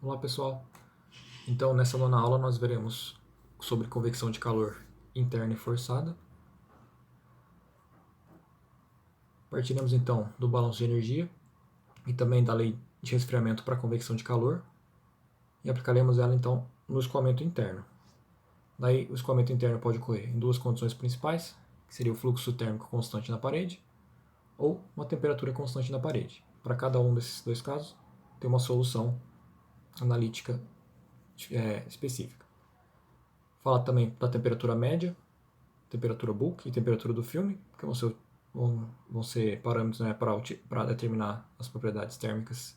Olá pessoal, então nessa nona aula nós veremos sobre convecção de calor interna e forçada. Partiremos então do balanço de energia e também da lei de resfriamento para convecção de calor e aplicaremos ela então no escoamento interno. Daí o escoamento interno pode ocorrer em duas condições principais, que seria o fluxo térmico constante na parede ou uma temperatura constante na parede. Para cada um desses dois casos, tem uma solução analítica específica. Fala também da temperatura média, temperatura bulk e temperatura do filme, que vão ser parâmetros, né, para determinar as propriedades térmicas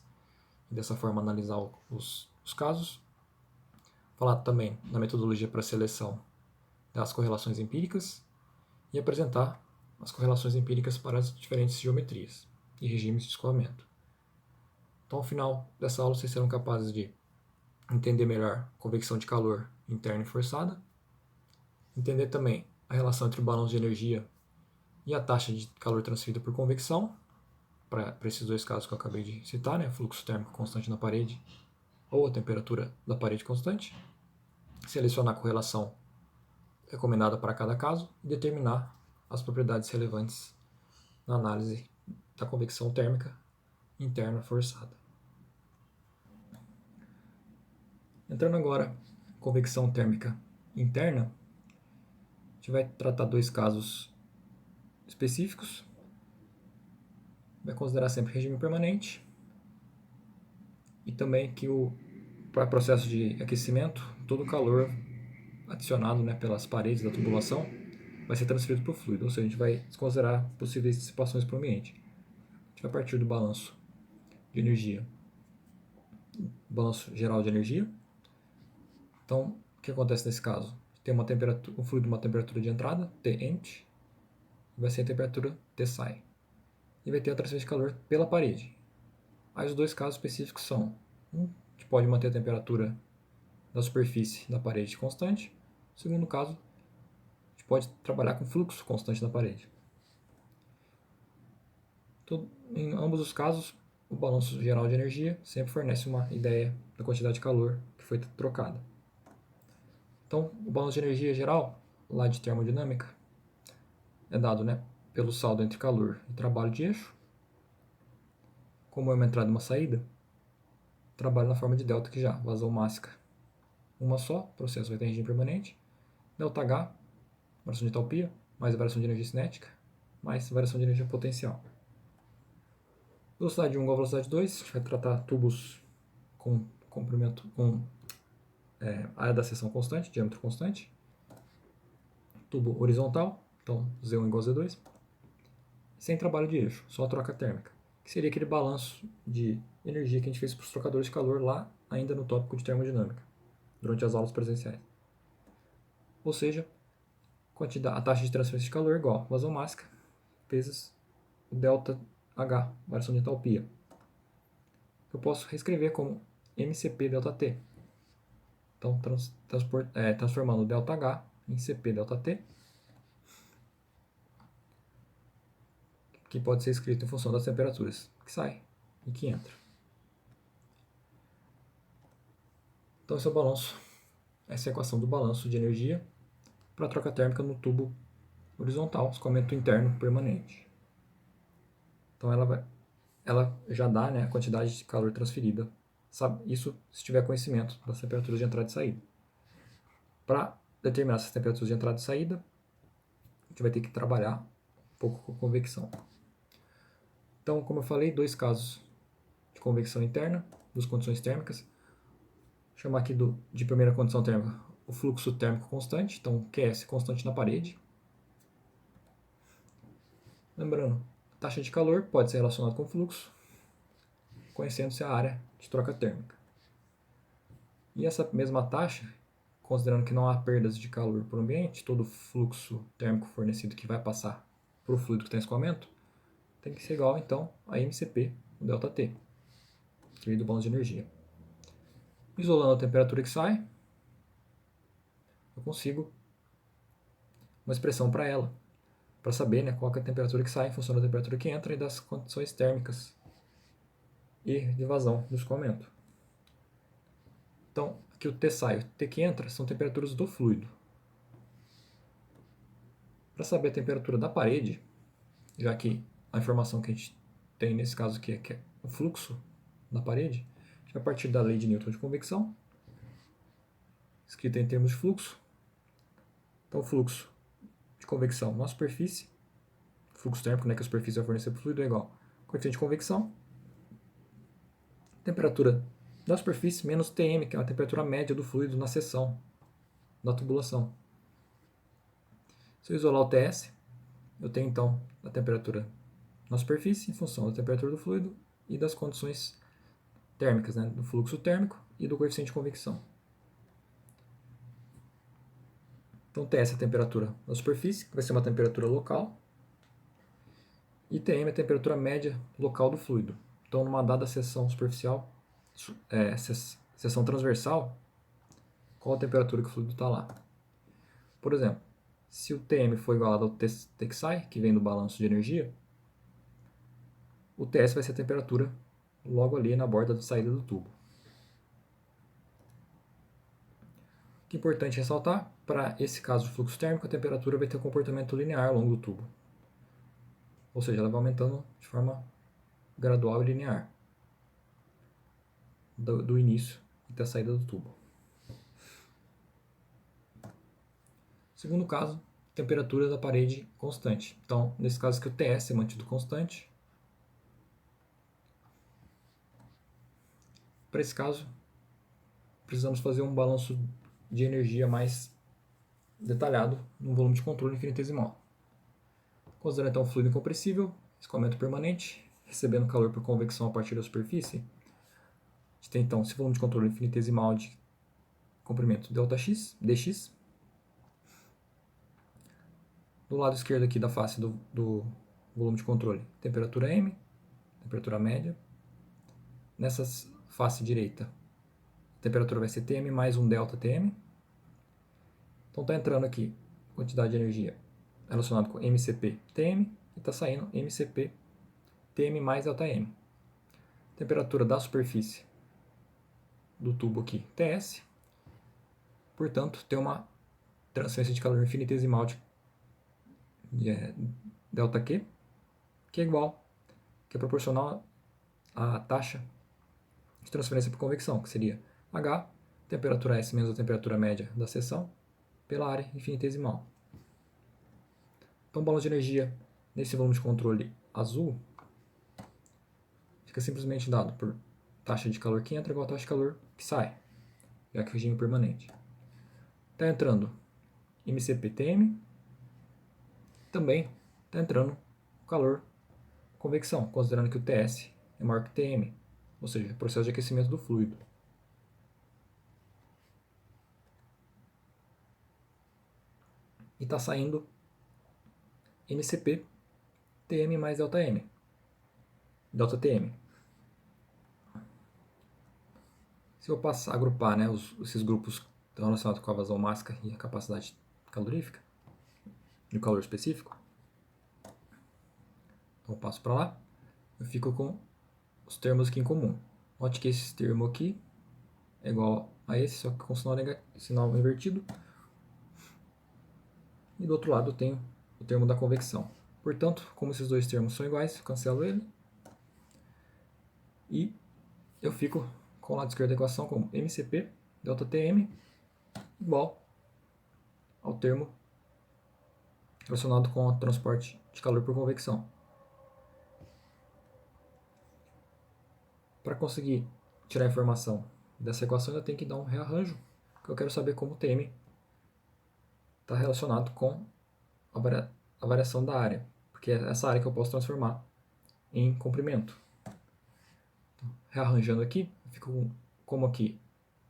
e dessa forma analisar os casos. Falar também da metodologia para seleção das correlações empíricas e apresentar as correlações empíricas para as diferentes geometrias e regimes de escoamento. Então, ao final dessa aula, vocês serão capazes de entender melhor a convecção de calor interna e forçada, entender também a relação entre o balanço de energia e a taxa de calor transferida por convecção, para esses dois casos que eu acabei de citar, né, fluxo térmico constante na parede ou a temperatura da parede constante, selecionar a correlação recomendada para cada caso e determinar as propriedades relevantes na análise da convecção térmica interna forçada. Entrando agora em convecção térmica interna, a gente vai tratar dois casos específicos. Vai considerar sempre regime permanente e também que para processo de aquecimento, todo o calor adicionado, né, pelas paredes da tubulação vai ser transferido para o fluido, ou seja, a gente vai desconsiderar possíveis dissipações para o ambiente. A gente vai partir do balanço de energia, balanço geral de energia. Então, o que acontece nesse caso? Tem um fluido uma temperatura de entrada, T empty, e vai ser a temperatura T sai. E vai ter a transferência de calor pela parede. Aí os dois casos específicos são: um que pode manter a temperatura da superfície da parede constante. No segundo caso, a gente pode trabalhar com fluxo constante na parede. Em ambos os casos, o balanço geral de energia sempre fornece uma ideia da quantidade de calor que foi trocada. Então, o balanço de energia geral, lá de termodinâmica, é dado, né, pelo saldo entre calor e trabalho de eixo. Como é uma entrada e uma saída, trabalho na forma de delta aqui já, vazão mássica. Uma só, o processo vai ter regime permanente. ΔH, variação de entalpia, mais a variação de energia cinética, mais a variação de energia potencial. Velocidade 1 igual a velocidade 2, a gente vai tratar tubos com comprimento, com área da seção constante, diâmetro constante. Tubo horizontal, então Z1 igual a Z2. Sem trabalho de eixo, só a troca térmica, que seria aquele balanço de energia que a gente fez para os trocadores de calor lá, ainda no tópico de termodinâmica, durante as aulas presenciais. Ou seja, a taxa de transferência de calor é igual a vazão mássica vezes o ΔH, variação de entalpia. Eu posso reescrever como mCp ΔT. Então, transformando o ΔH em Cp ΔT, que pode ser escrito em função das temperaturas que sai e que entra. Então, esse é o balanço. Essa é a equação do balanço de energia para a troca térmica no tubo horizontal, escoamento interno permanente. Então, ela já dá, né, a quantidade de calor transferida. Isso se tiver conhecimento das temperaturas de entrada e saída. Para determinar essas temperaturas de entrada e saída, a gente vai ter que trabalhar um pouco com convecção. Então, como eu falei, dois casos de convecção interna, duas condições térmicas. Vou chamar aqui de primeira condição térmica o fluxo térmico constante, então QS constante na parede. Lembrando, a taxa de calor pode ser relacionada com o fluxo, conhecendo-se a área de troca térmica. E essa mesma taxa, considerando que não há perdas de calor para o ambiente, todo o fluxo térmico fornecido que vai passar para o fluido que está em escoamento, tem que ser igual, então, a MCP, o ΔT, que vem do balanço de energia. Isolando a temperatura que sai, eu consigo uma expressão para ela, para saber, né, qual é a temperatura que sai em função da temperatura que entra e das condições térmicas e de vazão do escoamento. Então, aqui o T sai e o T que entra são temperaturas do fluido. Para saber a temperatura da parede, já que a informação que a gente tem nesse caso aqui é que é o fluxo da parede, a gente vai partir da lei de Newton de convecção, escrita em termos de fluxo. Então, o fluxo de convecção na superfície, fluxo térmico, né, que a superfície vai fornecer para o fluido, é igual ao coeficiente de convecção, temperatura da superfície menos Tm, que é a temperatura média do fluido na seção da tubulação. Se eu isolar o Ts, eu tenho então a temperatura na superfície em função da temperatura do fluido e das condições térmicas, né, do fluxo térmico e do coeficiente de convecção. Então Ts é a temperatura na superfície, que vai ser uma temperatura local, e Tm é a temperatura média local do fluido. Então, numa dada seção superficial, seção transversal, qual a temperatura que o fluido está lá? Por exemplo, se o Tm for igualado ao T que sai, que vem do balanço de energia, o Ts vai ser a temperatura logo ali na borda da saída do tubo. O que é importante ressaltar, para esse caso de fluxo térmico, a temperatura vai ter um comportamento linear ao longo do tubo. Ou seja, ela vai aumentando de forma gradual e linear, do início até a saída do tubo. Segundo caso, temperatura da parede constante. Então, nesse caso aqui, o Ts é mantido constante. Para esse caso, precisamos fazer um balanço de energia mais detalhado num volume de controle infinitesimal. Considerando então o fluido incompressível, escoamento permanente, recebendo calor por convecção a partir da superfície, a gente tem então esse volume de controle infinitesimal de comprimento ΔX, dx. Do lado esquerdo aqui da face do volume de controle, temperatura M, temperatura média. Nessa face direita, a temperatura vai ser Tm mais um ΔTm. Então está entrando aqui quantidade de energia relacionada com MCP Tm e está saindo MCP Tm mais ΔM. Temperatura da superfície do tubo aqui, Ts. Portanto, tem uma transferência de calor infinitesimal de ΔQ, que é igual, que é proporcional à taxa de transferência por convecção, que seria H, temperatura S menos a temperatura média da seção, pela área infinitesimal. Então, o balanço de energia nesse volume de controle azul fica simplesmente dado por taxa de calor que entra igual a taxa de calor que sai, já que é regime permanente. Está entrando MCPTM, também está entrando calor convecção, considerando que o Ts é maior que Tm, ou seja, processo de aquecimento do fluido. E está saindo MCP Tm mais ΔM, ΔTm. Se eu passar a agrupar, né, esses grupos que estão relacionados com a vazão mássica e a capacidade calorífica, de calor específico, então eu passo para lá, eu fico com os termos aqui em comum. Note que esse termo aqui é igual a esse, só que com sinal invertido. E do outro lado eu tenho o termo da convecção. Portanto, como esses dois termos são iguais, eu cancelo ele. E eu fico com o lado esquerdo da equação como MCP ΔTm igual ao termo relacionado com o transporte de calor por convecção. Para conseguir tirar a informação dessa equação, eu tenho que dar um rearranjo, porque eu quero saber como o Tm está relacionado com a variação da área, porque é essa área que eu posso transformar em comprimento. Então, rearranjando aqui, eu fico como aqui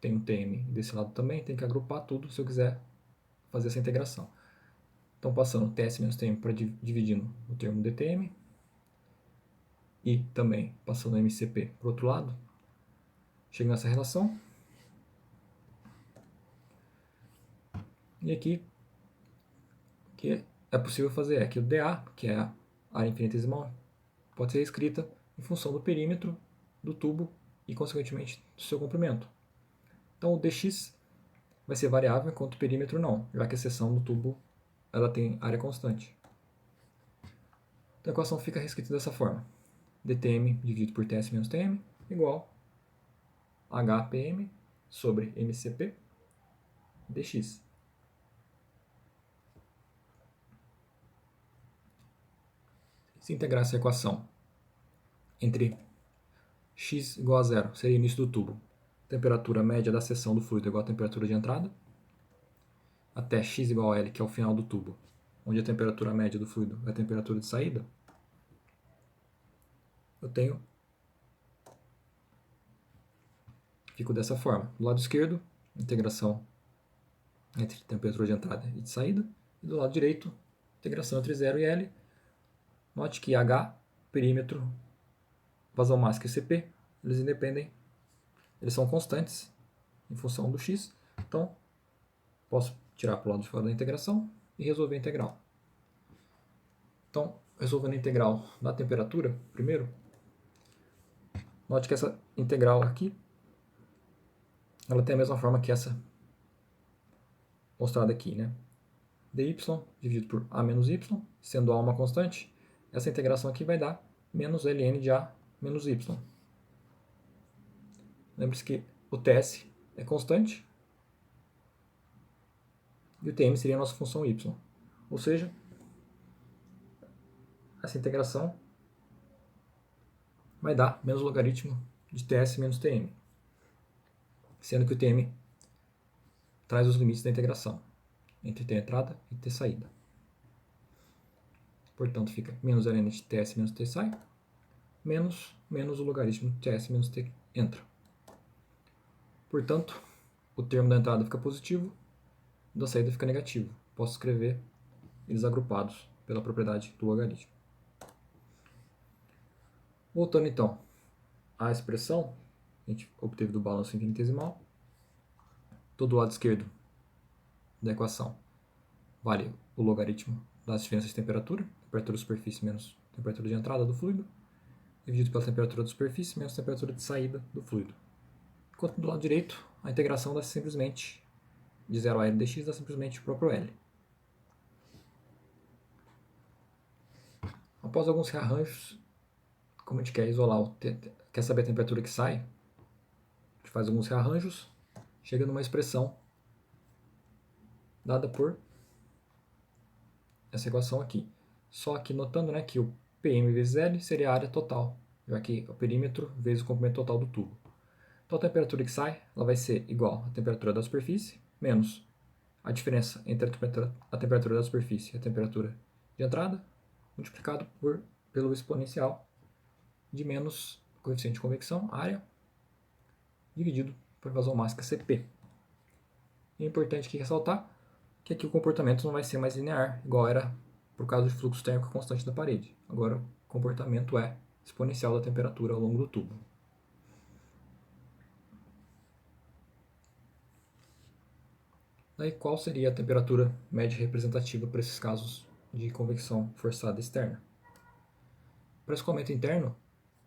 tem um Tm desse lado também, tem que agrupar tudo se eu quiser fazer essa integração. Então, passando Ts menos Tm para dividindo o termo dTm, e também passando MCP para o outro lado, chego nessa relação. E aqui, o que é possível fazer é que o dA, que é a área infinitesimal, pode ser escrita em função do perímetro do tubo e, consequentemente, do seu comprimento. Então o dx vai ser variável, enquanto o perímetro não, já que a seção do tubo ela tem área constante. Então a equação fica reescrita dessa forma. dTm dividido por Ts menos Tm igual a HPm sobre MCP dx. Se integrar essa equação entre x igual a zero, seria o início do tubo, temperatura média da seção do fluido igual a temperatura de entrada, até x igual a L, que é o final do tubo, onde a temperatura média do fluido é a temperatura de saída, eu tenho, fico dessa forma. Do lado esquerdo, integração entre temperatura de entrada e de saída, e do lado direito, integração entre 0 e L. Note que H, perímetro, vazão máxima e CP, eles independem, eles são constantes em função do x, então posso tirar para o lado de fora da integração e resolver a integral. Então, resolvendo a integral da temperatura, primeiro, note que essa integral aqui, ela tem a mesma forma que essa mostrada aqui, né? dy dividido por a menos y, sendo a uma constante, essa integração aqui vai dar menos ln de a menos y. Lembre-se que o Ts é constante e o Tm seria a nossa função y. Ou seja, essa integração vai dar menos logaritmo de Ts menos Tm, sendo que o Tm traz os limites da integração entre T entrada e T saída. Portanto, fica menos ln de Ts menos T sai, menos o logaritmo de Ts menos T entra. Portanto, o termo da entrada fica positivo, o da saída fica negativo. Posso escrever eles agrupados pela propriedade do logaritmo. Voltando então à expressão que a gente obteve do balanço infinitesimal, todo lado esquerdo da equação vale o logaritmo das diferenças de temperatura, temperatura de superfície menos temperatura de entrada do fluido, dividido pela temperatura de superfície menos temperatura de saída do fluido. Enquanto do lado direito, a integração dá simplesmente de 0 a L dx dá simplesmente o próprio L. Após alguns rearranjos, como a gente quer isolar, quer saber a temperatura que sai, a gente faz alguns rearranjos, chega numa expressão dada por essa equação aqui. Só que notando, né, que o PM vezes L seria a área total, já que é o perímetro vezes o comprimento total do tubo. Então a temperatura que sai ela vai ser igual à temperatura da superfície menos a diferença entre a temperatura da superfície e a temperatura de entrada, multiplicado pelo exponencial de menos o coeficiente de convecção, área, dividido por vazão máxima CP. E é importante aqui ressaltar que aqui o comportamento não vai ser mais linear, igual era por causa do fluxo térmico constante da parede. Agora o comportamento é exponencial da temperatura ao longo do tubo. Daí, qual seria a temperatura média representativa para esses casos de convecção forçada externa? Para escoamento interno,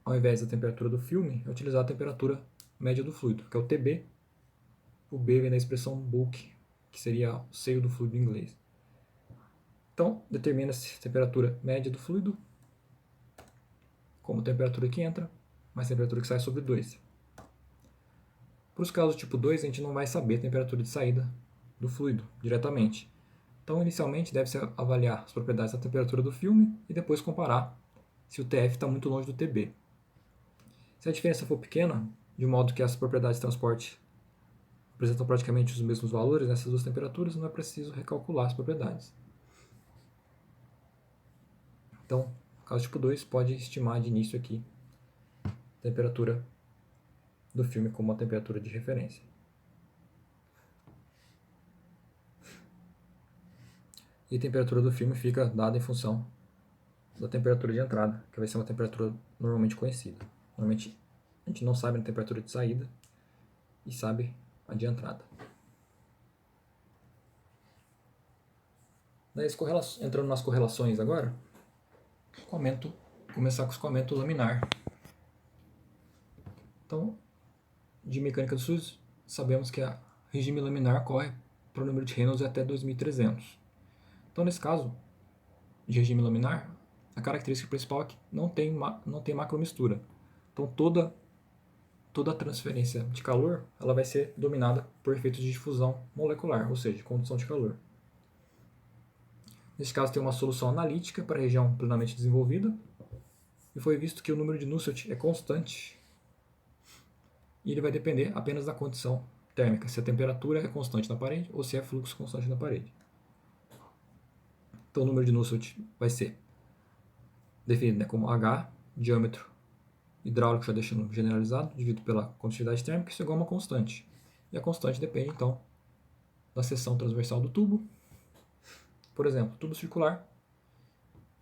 ao invés da temperatura do filme, é utilizar a temperatura média do fluido, que é o TB. O B vem da expressão bulk, que seria o seio do fluido em inglês. Então, determina-se a temperatura média do fluido como temperatura que entra, mais temperatura que sai sobre 2. Para os casos tipo 2, a gente não vai saber a temperatura de saída do fluido diretamente. Então, inicialmente, deve-se avaliar as propriedades da temperatura do filme e depois comparar se o TF está muito longe do TB. Se a diferença for pequena, de modo que as propriedades de transporte apresentam praticamente os mesmos valores nessas duas temperaturas, não é preciso recalcular as propriedades. Então, no caso tipo 2, pode estimar de início aqui a temperatura do filme como uma temperatura de referência. E a temperatura do filme fica dada em função da temperatura de entrada, que vai ser uma temperatura normalmente conhecida. Normalmente a gente não sabe a temperatura de saída e sabe a de entrada. Daí, entrando nas correlações agora, começar com o escoamento laminar. Então, de mecânica dos fluidos, sabemos que o regime laminar corre para o número de Reynolds até 2300. Então, nesse caso de regime laminar, a característica principal é que não tem macromistura. Então, toda a transferência de calor ela vai ser dominada por efeitos de difusão molecular, ou seja, de condução de calor. Nesse caso, tem uma solução analítica para a região plenamente desenvolvida, e foi visto que o número de Nusselt é constante, e ele vai depender apenas da condição térmica, se a temperatura é constante na parede ou se é fluxo constante na parede. Então, o número de Nusselt vai ser definido como H, diâmetro hidráulico, já deixando generalizado, dividido pela condutividade térmica, isso é igual a uma constante. E a constante depende, então, da seção transversal do tubo. Por exemplo, tubo circular,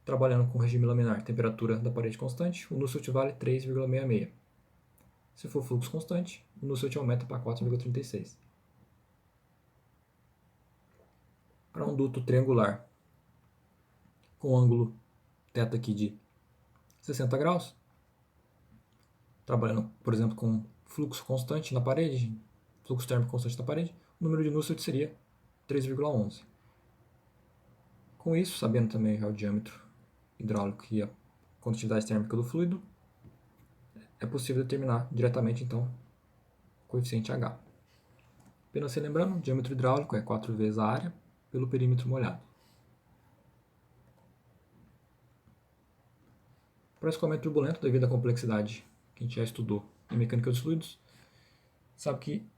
trabalhando com regime laminar, temperatura da parede constante, o Nusselt vale 3,66. Se for fluxo constante, o Nusselt aumenta para 4,36. Para um duto triangular com ângulo θ aqui de 60 graus, trabalhando, por exemplo, com fluxo constante na parede, fluxo térmico constante na parede, o número de Nusselt seria 3,11. Com isso, sabendo também já o diâmetro hidráulico e a condutividade térmica do fluido, é possível determinar diretamente, então, o coeficiente H. Apenas se lembrando, o diâmetro hidráulico é 4 vezes a área pelo perímetro molhado. Para escoamento turbulento, devido à complexidade que a gente já estudou em mecânica dos fluidos, sabe que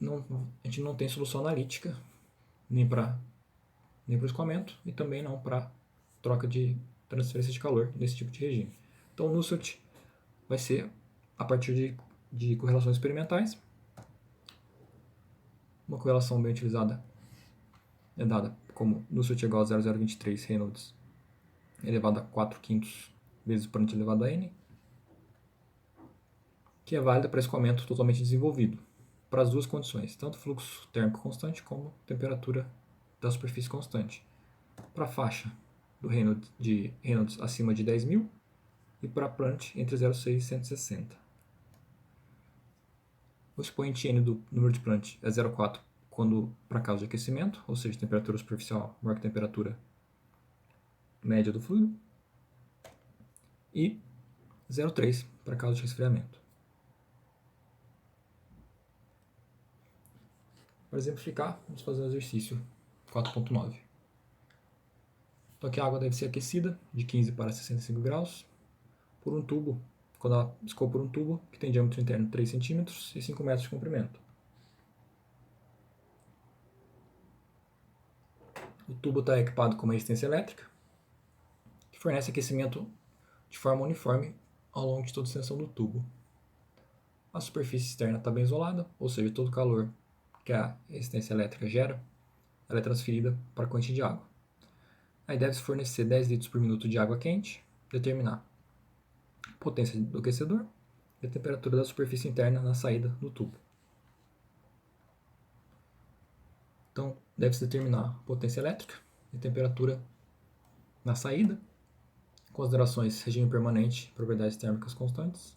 a gente não tem solução analítica nem para o escoamento e também não para troca de transferência de calor nesse tipo de regime. Então, o Nusselt vai ser a partir de correlações experimentais. Uma correlação bem utilizada é dada como Nusselt igual a 0,023 Reynolds elevado a 4/5 vezes o expoente elevado a n, que é válida para escoamento totalmente desenvolvido, para as duas condições, tanto fluxo térmico constante como temperatura da superfície constante. Para a faixa de Reynolds acima de 10.000 e para Planck entre 0,6 e 160. O expoente n do número de Planck é 0,4 quando para caso de aquecimento, ou seja, temperatura superficial maior que a temperatura média do fluido, e 0,3 para caso de resfriamento. Para exemplificar, vamos fazer um exercício 4.9. Então aqui a água deve ser aquecida de 15 para 65 graus por um tubo, quando ela escoa por um tubo que tem diâmetro interno de 3 cm e 5 metros de comprimento. O tubo está equipado com uma resistência elétrica, que fornece aquecimento de forma uniforme ao longo de toda a extensão do tubo. A superfície externa está bem isolada, ou seja, todo o calor que a resistência elétrica gera, ela é transferida para a corrente de água. Aí deve-se fornecer 10 litros por minuto de água quente, determinar a potência do aquecedor e a temperatura da superfície interna na saída do tubo. Então, deve-se determinar a potência elétrica e temperatura na saída, considerações regime permanente, propriedades térmicas constantes.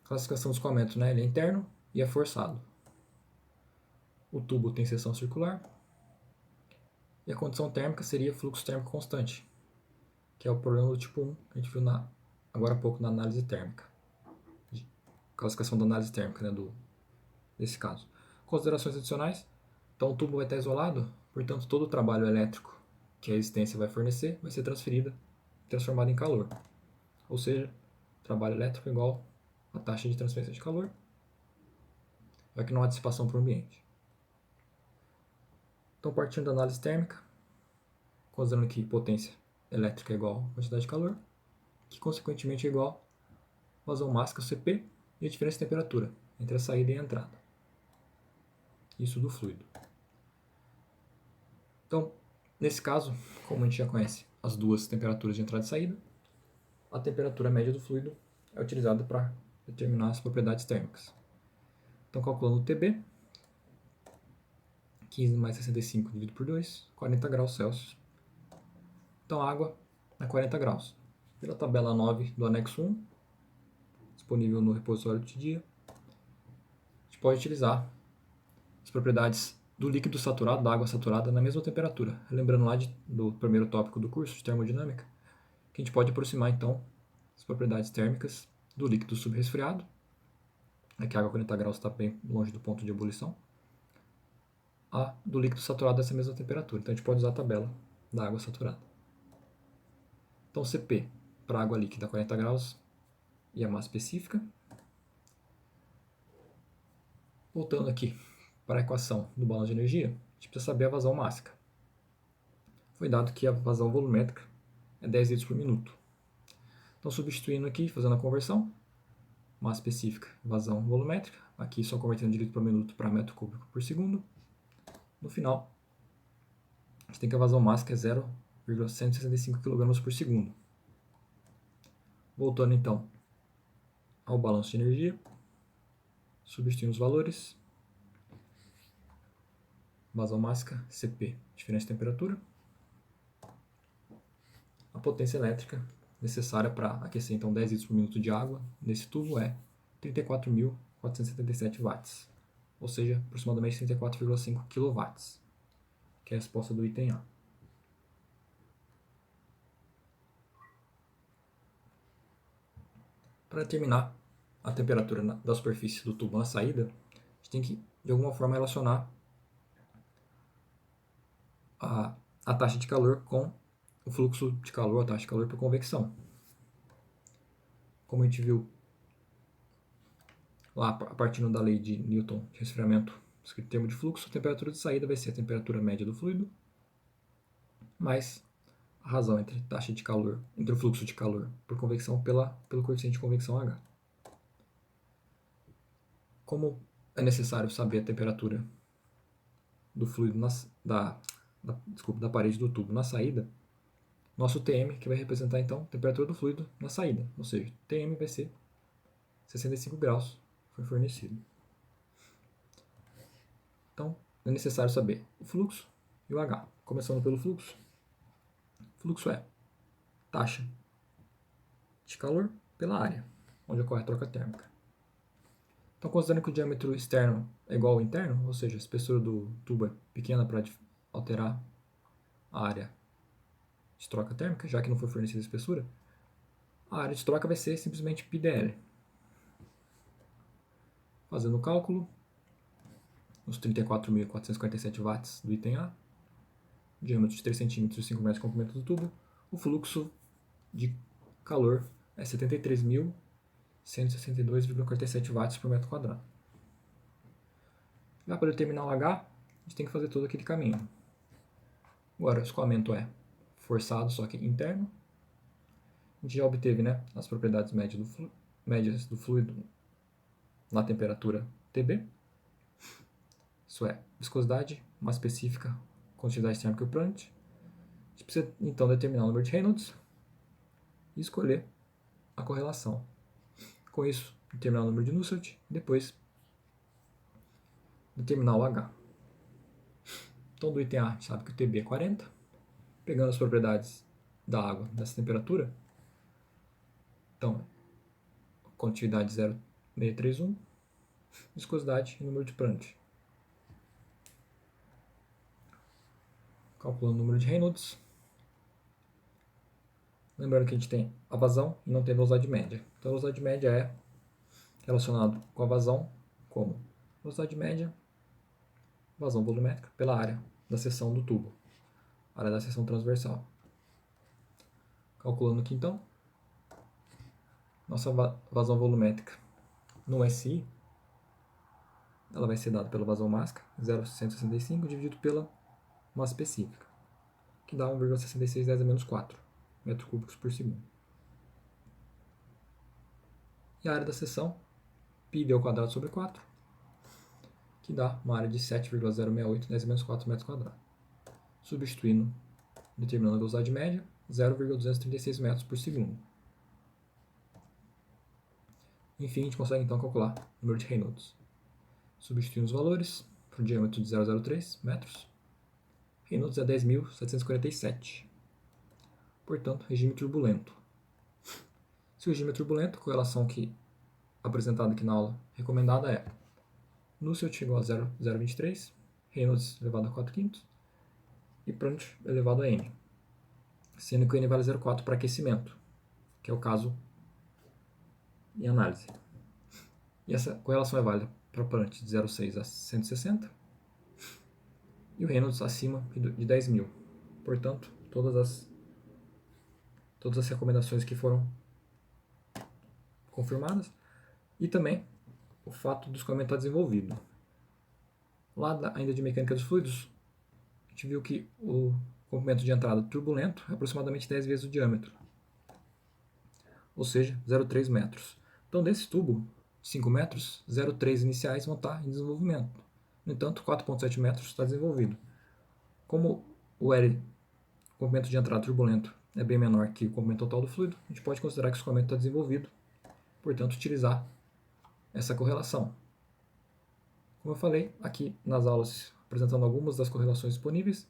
Classificação do escoamento, né? Ele é interno e é forçado. O tubo tem seção circular. E a condição térmica seria fluxo térmico constante, que é o problema do tipo 1, que a gente viu agora há pouco na análise térmica. Classificação da análise térmica, né, desse caso. Considerações adicionais. Então o tubo vai estar isolado, portanto todo o trabalho elétrico que a resistência vai fornecer vai ser transformado em calor. Ou seja, trabalho elétrico igual a taxa de transferência de calor, já que não há dissipação para o ambiente. Então, partindo da análise térmica, considerando que potência elétrica é igual a quantidade de calor, que consequentemente é igual a vazão máxima, Cp, e a diferença de temperatura entre a saída e a entrada. Isso do fluido. Então, nesse caso, como a gente já conhece as duas temperaturas de entrada e saída, a temperatura média do fluido é utilizada para determinar as propriedades térmicas. Então, calculando o Tb, 15 mais 65 dividido por 2, 40 graus Celsius. Então, a água a 40 graus. Pela tabela 9 do anexo 1, disponível no repositório de dia, pode utilizar as propriedades do líquido saturado, da água saturada, na mesma temperatura. Lembrando lá do primeiro tópico do curso de termodinâmica, que a gente pode aproximar então as propriedades térmicas do líquido subresfriado, que a água a 40 graus está bem longe do ponto de ebulição, do líquido saturado dessa mesma temperatura. Então a gente pode usar a tabela da água saturada. Então Cp para água líquida a 40 graus e a massa específica. Voltando aqui para a equação do balão de energia, a gente precisa saber a vazão mássica. Foi dado que a vazão volumétrica é 10 litros por minuto. Então substituindo aqui, fazendo a conversão, massa específica, vazão volumétrica, aqui só convertendo de litro por minuto para metro cúbico por segundo. No final, a gente tem que a vazão mássica é 0,165 kg por segundo. Voltando então ao balanço de energia, substituindo os valores, vazão mássica, Cp, diferença de temperatura, a potência elétrica necessária para aquecer então 10 litros por minuto de água nesse tubo é 34.477 watts, ou seja, aproximadamente 34,5 kW, que é a resposta do item A. Para determinar a temperatura da superfície do tubo na saída, a gente tem que, de alguma forma, relacionar a taxa de calor com o fluxo de calor, a taxa de calor por convecção. Como a gente viu lá, a partir da lei de Newton de resfriamento, escrito em termo de fluxo, a temperatura de saída vai ser a temperatura média do fluido, mais a razão entre taxa de calor, entre o fluxo de calor por convecção pelo coeficiente de convecção H. Como é necessário saber a temperatura do fluido da parede do tubo na saída, nosso Tm, que vai representar então a temperatura do fluido na saída, ou seja, Tm vai ser 65 graus, foi fornecido. Então, é necessário saber o fluxo e o H. Começando pelo fluxo. O fluxo é taxa de calor pela área, onde ocorre a troca térmica. Então, considerando que o diâmetro externo é igual ao interno, ou seja, a espessura do tubo é pequena para alterar a área de troca térmica, já que não foi fornecida a espessura, a área de troca vai ser simplesmente πdl. Fazendo o cálculo, os 34.447 watts do item A, diâmetro de 3 cm e 5 metros de comprimento do tubo, o fluxo de calor é 73.162,47 watts por metro quadrado. Já para determinar o H, a gente tem que fazer todo aquele caminho. Agora, o escoamento é forçado, só que interno. A gente já obteve, né, as propriedades médias do fluido na temperatura Tb. Isso é, viscosidade, massa específica, quantidade térmica e prant. A gente precisa então determinar o número de Reynolds e escolher a correlação. Com isso, determinar o número de Nusselt e depois determinar o H. Então, do item A, a gente sabe que o Tb é 40. Pegando as propriedades da água dessa temperatura, então, condutividade 0,631, viscosidade e número de Prandtl. Calculando o número de Reynolds. Lembrando que a gente tem a vazão e não tem a velocidade média. Então, a velocidade média é relacionado com a vazão como velocidade média, vazão volumétrica, pela área da seção do tubo, área da seção transversal. Calculando aqui então, nossa vazão volumétrica no SI, ela vai ser dada pela vazão mássica, 0,165 dividido pela massa específica, que dá 1,66 10 a menos 4 metros cúbicos por segundo. E a área da seção, πd ao quadrado sobre 4, que dá uma área de 7,068 10 a menos 4 metros quadrados. Substituindo, determinando a velocidade média, 0,236 metros por segundo. Enfim, a gente consegue então calcular o número de Reynolds. Substituindo os valores para o diâmetro de 0,03 metros, Reynolds é 10.747. Portanto, regime turbulento. Se o regime é turbulento, a correlação apresentada aqui na aula recomendada é Nusselt igual a 0,023, Reynolds elevado a 4/5 e Prandtl elevado a n, sendo que o n vale 0,4 para aquecimento, que é o caso em análise. E essa correlação é válida para Prandtl de 0,6 a 160 e o Reynolds acima de 10.000. Portanto, todas as recomendações que foram confirmadas e também o fato do escoamento estar desenvolvido. Lá ainda de mecânica dos fluidos, a gente viu que o comprimento de entrada turbulento é aproximadamente 10 vezes o diâmetro, ou seja, 0,3 metros. Então, desse tubo de 5 metros, 0,3 iniciais vão estar em desenvolvimento. No entanto, 4,7 metros está desenvolvido. Como o L, o comprimento de entrada turbulento, é bem menor que o comprimento total do fluido, a gente pode considerar que o escoamento está desenvolvido, portanto, utilizar essa correlação. Como eu falei, aqui nas aulas apresentando algumas das correlações disponíveis.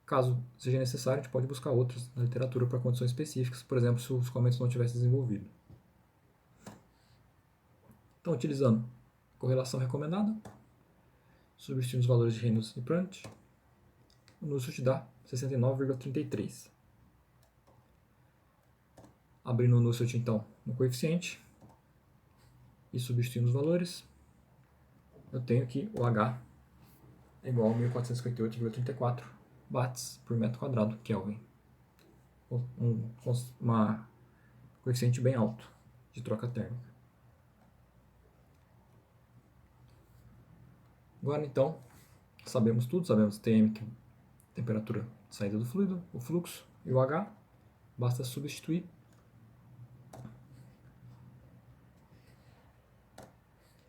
Caso seja necessário, a gente pode buscar outras na literatura para condições específicas, por exemplo, se o escoamento não tivesse desenvolvido. Então, utilizando correlação recomendada, substituindo os valores de Reynolds e Prandtl, o Nusselt dá 69,33. Abrindo o Nusselt, então, no coeficiente e substituindo os valores, eu tenho que o H é igual a 1458,34 watts por metro quadrado Kelvin. Uma coeficiente bem alto de troca térmica. Agora, então, sabemos tudo, sabemos Tm, que é a temperatura de saída do fluido, o fluxo e o H. Basta substituir.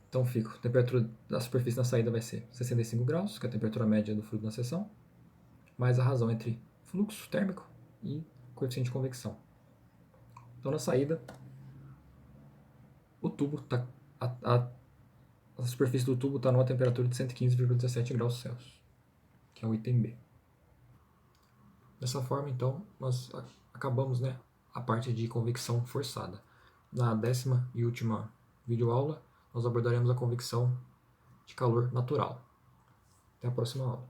Então, fica, a temperatura da superfície na saída vai ser 65 graus, que é a temperatura média do fluido na seção, mais a razão entre fluxo térmico e coeficiente de convecção. Então, na saída, o tubo está a superfície do tubo está numa temperatura de 115,17 graus Celsius, que é o item B. Dessa forma, então, nós acabamos a parte de convecção forçada. Na 10ª e última videoaula, nós abordaremos a convecção de calor natural. Até a próxima aula.